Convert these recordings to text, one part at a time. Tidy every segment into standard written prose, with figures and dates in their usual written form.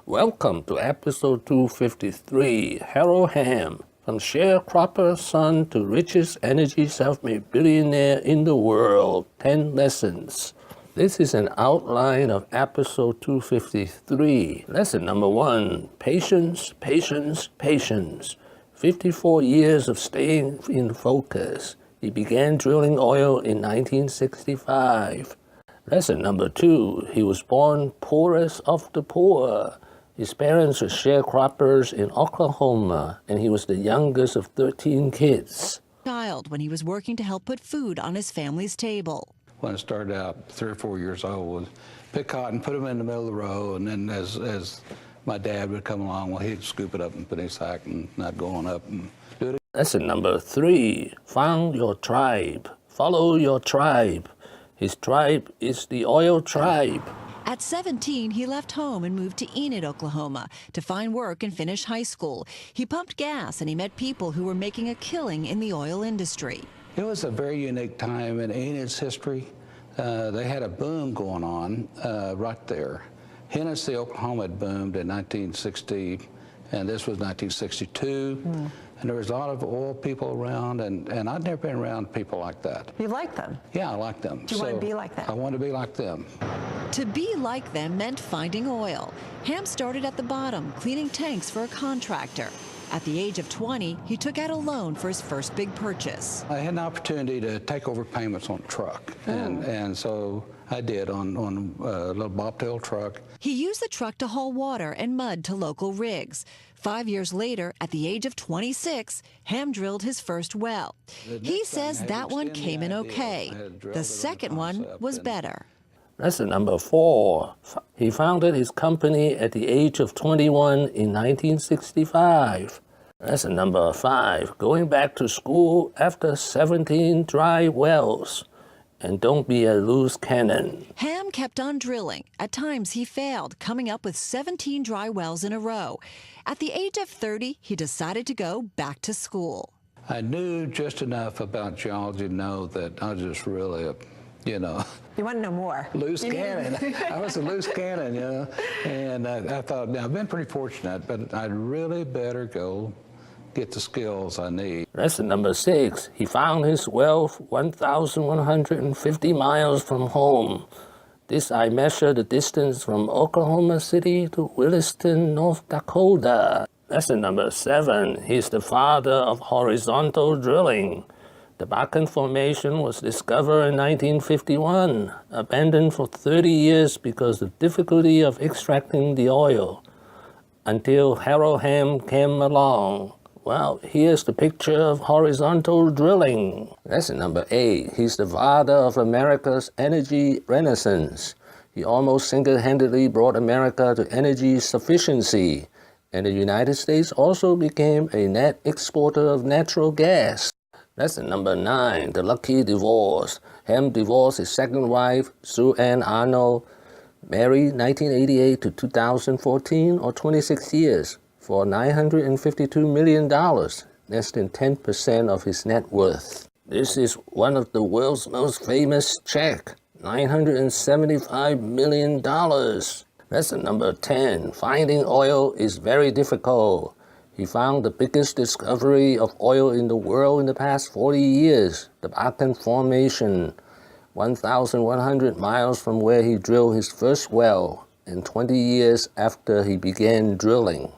Welcome to episode 253, Hamm, from sharecropper son to richest energy self-made billionaire in the world, 10 lessons. This is an outline of episode 253. Lesson number 1, patience, patience, patience. 54 years of staying in focus. He began drilling oil in 1965. Lesson number 2, he was born poorest of the poor. His parents were sharecroppers in Oklahoma, and he was the youngest of 13 kids. When he was working to help put food on his family's table. When I started out 3 or 4 years old, was pick cotton, put them in the middle of the row, and then as my dad would come along, well, he'd scoop it up and put in his sack, and I'd go on up and do it. Lesson number 3, found your tribe. Follow your tribe. His tribe is the oil tribe. At 17, he left home and moved to Enid, Oklahoma, to find work and finish high school. He pumped gas and he met people who were making a killing in the oil industry. It was a very unique time in Enid's history. They had a boom going on right there. Hennessy, Oklahoma had boomed in 1960, and this was 1962. And there was a lot of oil people around, and I'd never been around people like that. You like them? Yeah, I like them. Do you want to be like them? I want to be like them. To be like them meant finding oil. Hamm started at the bottom, cleaning tanks for a contractor. At the age of 20, he took out a loan for his first big purchase. I had an opportunity to take over payments on a truck, and so I did on a little bobtail truck. He used the truck to haul water and mud to local rigs. 5 years later, at the age of 26, Hamm drilled his first well. He says that one came in okay. The second one was better. Lesson number 4, he founded his company at the age of 21 in 1965. Lesson number 5, going back to school after 17 dry wells. And don't be a loose cannon. Hamm kept on drilling. At times he failed, coming up with 17 dry wells in a row. At the age of 30, he decided to go back to school. I knew just enough about geology to know that I was just really you want to know more. Loose cannon. I was a loose cannon, And I thought, now, I've been pretty fortunate, but I'd really better go get the skills I need. Lesson number 6, he found his wealth 1,150 miles from home. This I measure the distance from Oklahoma City to Williston, North Dakota. Lesson number 7, he's the father of horizontal drilling. The Bakken Formation was discovered in 1951, abandoned for 30 years because of difficulty of extracting the oil, until Hamm came along. Well, here's the picture of horizontal drilling. Lesson number 8, he's the father of America's energy renaissance. He almost single-handedly brought America to energy sufficiency, and the United States also became a net exporter of natural gas. Lesson number 9, the lucky divorce. Hamm divorced his second wife, Sue Ann Arnold, married 1988 to 2014, or 26 years, for $952 million, less than 10% of his net worth. This is one of the world's most famous check, $975 million. Lesson number 10, finding oil is very difficult. He found the biggest discovery of oil in the world in the past 40 years, the Bakken Formation, 1,100 miles from where he drilled his first well, and 20 years after he began drilling.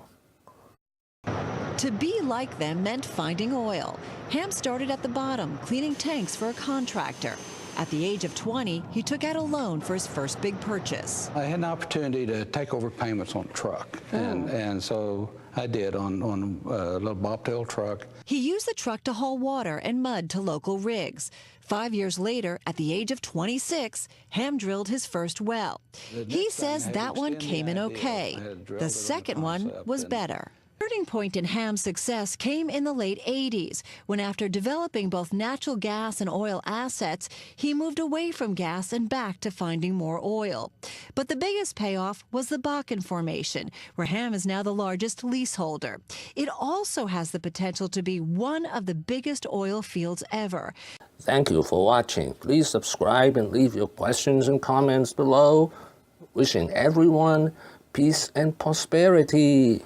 To be like them meant finding oil. Hamm started at the bottom, cleaning tanks for a contractor. At the age of 20, he took out a loan for his first big purchase. I had an opportunity to take over payments on a truck, and so I did on a little bobtail truck. He used the truck to haul water and mud to local rigs. 5 years later, at the age of 26, Hamm drilled his first well. He says that one came in okay. The second one was better. The turning point in Hamm's success came in the late 80s, when after developing both natural gas and oil assets, he moved away from gas and back to finding more oil. But the biggest payoff was the Bakken Formation, where Hamm is now the largest leaseholder. It also has the potential to be one of the biggest oil fields ever. Thank you for watching. Please subscribe and leave your questions and comments below. Wishing everyone peace and prosperity.